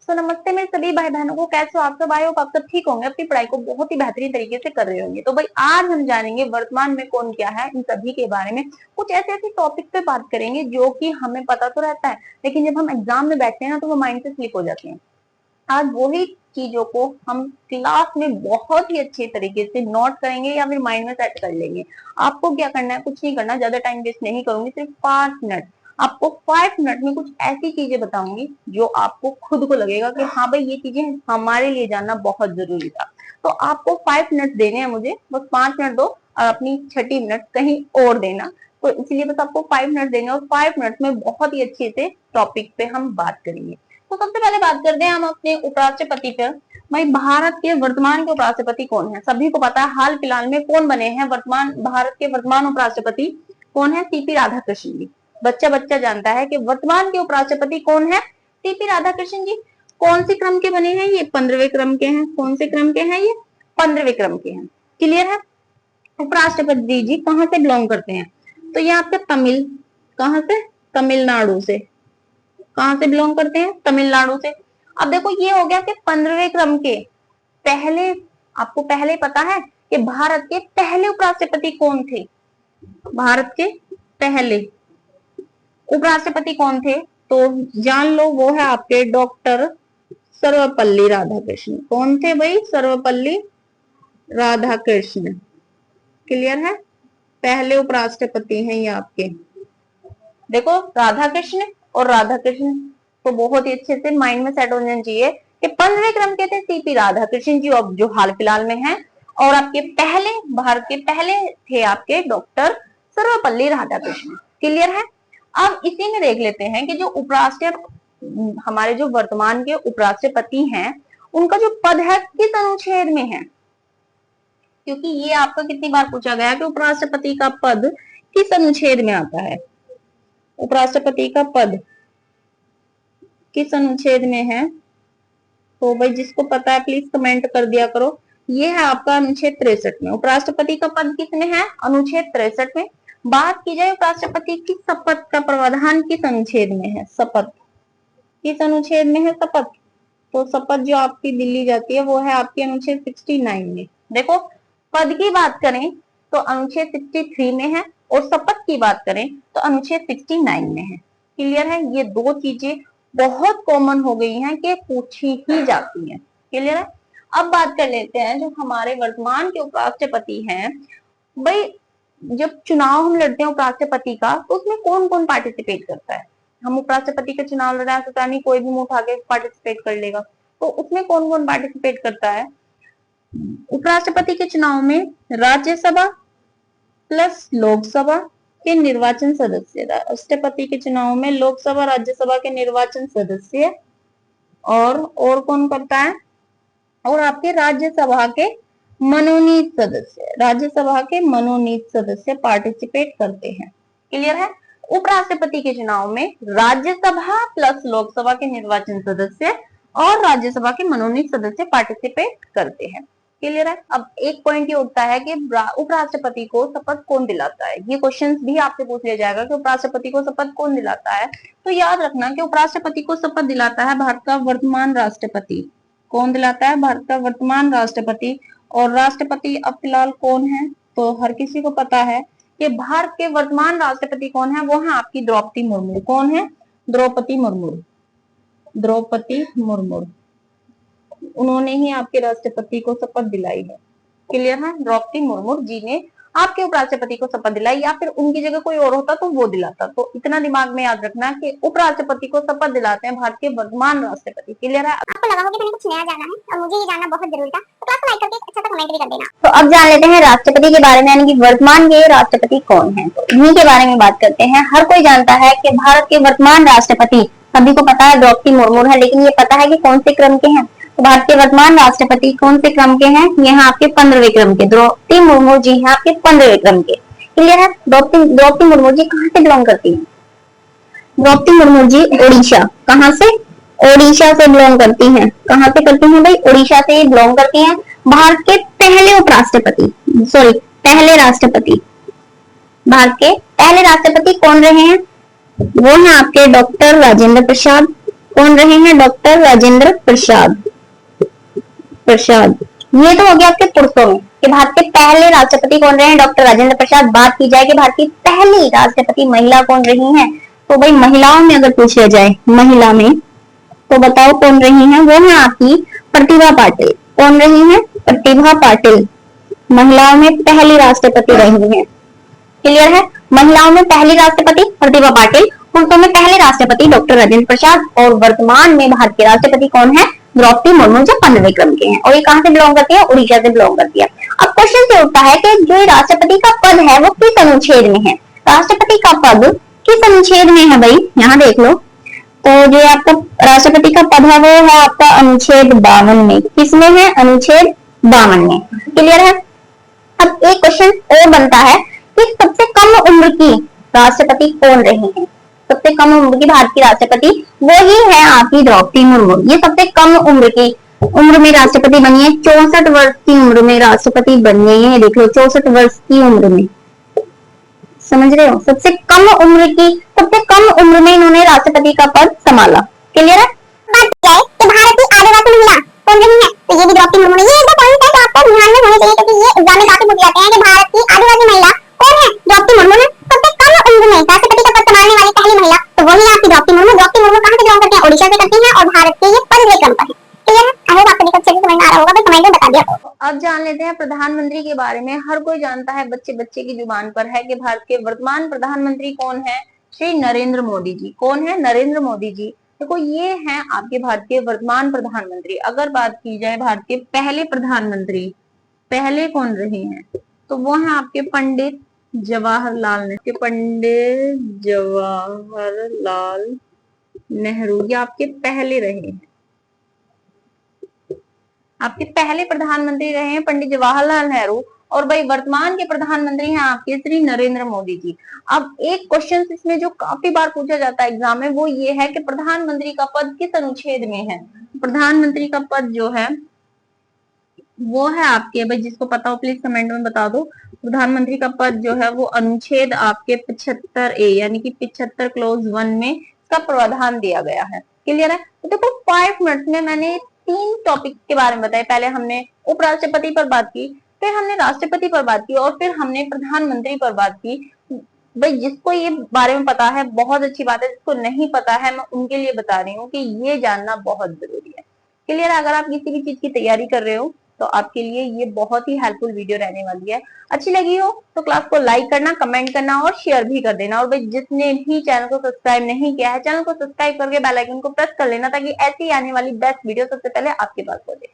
तो नमस्ते मेरे सभी भाई बहनों को, कैसे हो आप सब? आए हो आप सब ठीक होंगे, अपनी पढ़ाई को बहुत ही बेहतरीन तरीके से कर रहे होंगे। तो भाई आज हम जानेंगे वर्तमान में कौन क्या है, इन सभी के बारे में कुछ ऐसे ऐसे टॉपिक पे बात करेंगे जो कि हमें पता तो रहता है, लेकिन जब हम एग्जाम में बैठते हैं ना तो वो माइंड से स्लिप हो जाते हैं। आज वही चीजों को हम क्लास में बहुत ही अच्छे तरीके से नोट करेंगे या फिर माइंड में सेट कर लेंगे। आपको क्या करना है, कुछ नहीं करना, ज्यादा टाइम वेस्ट नहीं करूंगी, सिर्फ 5 मिनट। आपको 5 मिनट में कुछ ऐसी चीजें बताऊंगी जो आपको खुद को लगेगा कि हाँ भाई ये चीजें हमारे लिए जानना बहुत जरूरी था। तो आपको 5 मिनट देने हैं मुझे, बस 5 मिनट दो और अपनी छठी मिनट कहीं और देना। तो इसलिए बस आपको 5 मिनट देंगे और 5 मिनट में बहुत ही अच्छे से टॉपिक पे हम बात करेंगे। तो सबसे पहले बात करते हैं हम अपने उपराष्ट्रपति पर। भाई भारत के वर्तमान के उपराष्ट्रपति कौन है? सभी को पता है हाल फिलहाल में कौन बने हैं वर्तमान भारत के वर्तमान उपराष्ट्रपति कौन है? सीपी राधाकृष्ण जी। बच्चा बच्चा जानता है कि वर्तमान के उपराष्ट्रपति कौन है? सीपी राधाकृष्ण जी। कौन से क्रम के बने हैं? ये 15वें क्रम के हैं। कौन से क्रम के हैं? ये 15वें क्रम के हैं। क्लियर है? उपराष्ट्रपति जी कहाँ से बिलोंग करते हैं? तो ये आपका तमिल, कहाँ से? तमिलनाडु से। कहां से बिलोंग करते हैं? तमिलनाडु से। अब देखो ये हो गया कि 15वें क्रम के पहले, आपको पहले पता है कि भारत के पहले उपराष्ट्रपति कौन थे? भारत के पहले उपराष्ट्रपति कौन थे? तो जान लो, वो है आपके डॉक्टर सर्वपल्ली राधाकृष्ण। कौन थे भाई? सर्वपल्ली राधाकृष्ण। क्लियर है? पहले उपराष्ट्रपति हैं ये आपके। देखो राधाकृष्ण और राधाकृष्ण तो बहुत ही अच्छे से माइंड में सेट होना चाहिए कि 15वें क्रम के थे सीपी राधाकृष्ण जी, अब जो हाल फिलहाल में हैं। और आपके पहले, भारत के पहले थे आपके डॉक्टर सर्वपल्ली राधाकृष्ण। क्लियर है? अब इसी में देख लेते हैं कि जो हमारे जो वर्तमान के उपराष्ट्रपति हैं उनका जो पद है किस अनुच्छेद में है, क्योंकि ये आपका कितनी बार पूछा गया कि उपराष्ट्रपति का पद किस अनुच्छेद में आता है। उपराष्ट्रपति का पद किस अनुच्छेद में है? तो भाई जिसको पता है प्लीज कमेंट कर दिया करो। ये है आपका अनुच्छेद 63 में। उपराष्ट्रपति का पद किसमें है? अनुच्छेद 63 में। बात की जाए उपराष्ट्रपति की शपथ का प्रावधान किस अनुच्छेद में है? शपथ किस अनुच्छेद में है? शपथ तो शपथ जो आपकी दिल्ली जाती है वो है आपकी अनुच्छेद 69 में। देखो पद की बात करें तो अनुच्छेद 63 में है और शपथ की बात करें तो अनुच्छेद 69 में है। क्लियर है? ये दो चीजें बहुत कॉमन हो गई हैं कि पूछी ही जाती हैं। क्लियर है? अब बात कर लेते हैं जो हमारे वर्तमान के उपराष्ट्रपति हैं। भाई जब चुनाव हम लड़ते हैं उपराष्ट्रपति का तो उसमें कौन कौन पार्टिसिपेट करता है? हम उपराष्ट्रपति का चुनाव लड़ रहे हैं तो नहीं कोई भी मुंह उठा के पार्टिसिपेट कर लेगा, तो उसमें कौन कौन पार्टिसिपेट करता है? उपराष्ट्रपति के चुनाव में राज्यसभा प्लस लोकसभा के निर्वाचन सदस्य, राष्ट्रपति के चुनाव में लोकसभा राज्यसभा के निर्वाचन सदस्य और कौन करता है? और आपके राज्यसभा के मनोनीत सदस्य, राज्यसभा के मनोनीत सदस्य पार्टिसिपेट करते हैं। क्लियर है? उपराष्ट्रपति के चुनाव में राज्यसभा प्लस लोकसभा के निर्वाचन सदस्य और राज्यसभा के मनोनीत सदस्य पार्टिसिपेट करते हैं। क्लियर है? अब एक पॉइंट ये उठता है कि उपराष्ट्रपति को शपथ कौन दिलाता है। ये क्वेश्चंस भी आपसे पूछ लिया जाएगा कि उपराष्ट्रपति को शपथ कौन दिलाता है। तो याद रखना कि उपराष्ट्रपति को शपथ दिलाता है भारत का वर्तमान राष्ट्रपति। कौन दिलाता है? भारत का वर्तमान राष्ट्रपति। और राष्ट्रपति अब फिलहाल कौन है? तो हर किसी को पता है कि भारत के वर्तमान राष्ट्रपति कौन है, वो है आपकी द्रौपदी मुर्मू। कौन है? द्रौपदी मुर्मू। द्रौपदी मुर्मू उन्होंने ही आपके राष्ट्रपति को शपथ दिलाई है। क्लियर है? द्रौपदी मुर्मू जी ने आपके उपराष्ट्रपति को शपथ दिलाई, या फिर उनकी जगह कोई और होता तो वो दिलाता। तो इतना दिमाग में याद रखना कि उपराष्ट्रपति को शपथ दिलाते हैं भारत के वर्तमान राष्ट्रपति। क्लियर है? आपको लगा होगा कि कुछ नया जाना है और मुझे ये जानना बहुत जरूरी था, तो क्लास को लाइक करके अच्छा सा कमेंट भी कर देना। तो अब जान लेते हैं राष्ट्रपति के बारे में, यानी कि वर्तमान के राष्ट्रपति कौन है। तो इन्हीं के बारे में बात करते हैं। हर कोई जानता है कि भारत के वर्तमान राष्ट्रपति, सभी को पता है द्रौपदी मुर्मू है, लेकिन ये पता है कि कौन से क्रम के हैं। तो भारत के वर्तमान राष्ट्रपति कौन से क्रम के हैं? ये हैं आपके 15वें क्रम के। द्रौपदी मुर्मू जी हैं आपके 15वें क्रम के। क्लियर है? द्रौपदी मुर्मू जी कहाँ से बिलोंग करती हैं? द्रौपदी मुर्मू जी ओडिशा। कहाँ से? ओडिशा से बिलोंग करती हैं। कहाँ से करती हैं भाई? ओडिशा से बिलोंग करती हैं। भारत के पहले उपराष्ट्रपति, सॉरी पहले राष्ट्रपति, भारत के पहले राष्ट्रपति कौन रहे हैं? वो हैं आपके डॉक्टर राजेंद्र प्रसाद। कौन रहे हैं? डॉक्टर राजेंद्र प्रसाद। ये तो हो गया आपके पुरुषों में कि भारत के पहले राष्ट्रपति कौन रहे हैं? डॉक्टर राजेंद्र प्रसाद। बात की जाए कि भारत की पहली राष्ट्रपति महिला कौन रही है, तो भाई महिलाओं में अगर पूछा जाए महिला में, तो बताओ कौन रही है? वो है आपकी प्रतिभा पाटिल। कौन रही है? प्रतिभा पाटिल महिलाओं में पहली राष्ट्रपति रही है। क्लियर है? महिलाओं में पहली राष्ट्रपति प्रतिभा पाटिल, पुरुषों में पहले राष्ट्रपति डॉक्टर राजेंद्र प्रसाद, और वर्तमान में भारत के राष्ट्रपति कौन है? द्रौपदी मुर्मू, जो 15वें क्रम के हैं, और ये कहां से बिलोंग करती है? उड़ीसा से बिलोंग करती है। अब क्वेश्चन ये उठता है कि जो राष्ट्रपति का पद है वो किस अनुच्छेद में है? राष्ट्रपति का पद किस अनुच्छेद में है भाई? यहाँ देख लो, तो जो आपका राष्ट्रपति का पद है वो है आपका अनुच्छेद 52 में। किसमें है? अनुच्छेद 52 में। क्लियर है? अब एक क्वेश्चन और बनता है कि सबसे कम उम्र की राष्ट्रपति कौन रही है? सबसे कम उम्र की भारत की राष्ट्रपति वही है आपकी द्रौपदी मुर्मू। ये सबसे कम उम्र में राष्ट्रपति बनी है। 64 वर्ष की उम्र में राष्ट्रपति बन गई है। देख लो, 64 वर्ष की उम्र में, समझ रहे हो? सबसे कम उम्र में इन्होंने राष्ट्रपति का पद संभाला। क्लियर है? बात जाए कि भारत की आदिवासी महिला कौन रही है, तो ये भी द्रौपदी मुर्मू। ये दो पॉइंट है जो आपको ध्यान में होने चाहिए, क्योंकि ये एग्जाम में काफी पूछ जाते हैं कि भारत की आदिवासी महिला कौन है? द्रौपदी मुर्मू है। सबसे कम उम्र में राष्ट्रपति का पद संभालने वाली पहली महिला तो वही आपकी द्रौपदी मुर्मू। द्रौपदी मुर्मू कहां से बिलोंग करती है? ओडिशा से करती है, और भारत के ये 15वें क्रम पर है। क्लियर है? आई होप आपको अच्छे से समझ में आ रहा होगा, कमेंट में बता दिया। अब जान लेते हैं प्रधानमंत्री के बारे में। हर कोई जानता है, बच्चे बच्चे की जुबान पर है कि भारत के वर्तमान प्रधानमंत्री कौन है? श्री नरेंद्र मोदी जी। कौन है? नरेंद्र मोदी जी। देखो, ये हैं आपके भारत के वर्तमान प्रधानमंत्री। अगर बात की जाए भारत के पहले प्रधानमंत्री, पहले कौन रहे हैं, तो वो है आपके पंडित जवाहरलाल नेहरू। पंडित जवाहरलाल नेहरू ये आपके पहले रहे हैं, आपके पहले प्रधानमंत्री रहे हैं पंडित जवाहरलाल नेहरू। और भाई वर्तमान के प्रधानमंत्री हैं आपके श्री नरेंद्र मोदी जी। अब एक क्वेश्चन इसमें जो काफी बार पूछा जाता है एग्जाम में, वो ये है कि प्रधानमंत्री का पद किस अनुच्छेद में है? प्रधानमंत्री का पद जो है वो है आपके, भाई जिसको पता हो प्लीज कमेंट में बता दो। प्रधानमंत्री का पद जो है वो अनुच्छेद आपके 75A यानी कि 75 क्लोज 1 में इसका प्रावधान दिया गया है। क्लियर है? तो देखो 5 मिनट में मैंने 3 टॉपिक के बारे में बताया। पहले हमने उपराष्ट्रपति पर बात की, फिर हमने राष्ट्रपति पर बात की, और फिर हमने प्रधानमंत्री पर बात की। भाई जिसको ये बारे में पता है बहुत अच्छी बात है, जिसको नहीं पता है मैं उनके लिए बता रही हूँ कि ये जानना बहुत जरूरी है। क्लियर है? अगर आप किसी भी चीज की तैयारी कर रहे हो तो आपके लिए ये बहुत ही हेल्पफुल वीडियो रहने वाली है। अच्छी लगी हो तो क्लास को लाइक करना, कमेंट करना और शेयर भी कर देना। और भाई जिसने भी चैनल को सब्सक्राइब नहीं किया है, चैनल को सब्सक्राइब करके बेल आइकन को प्रेस कर लेना, ताकि ऐसी आने वाली बेस्ट वीडियो सबसे पहले आपके पास पहुंचे।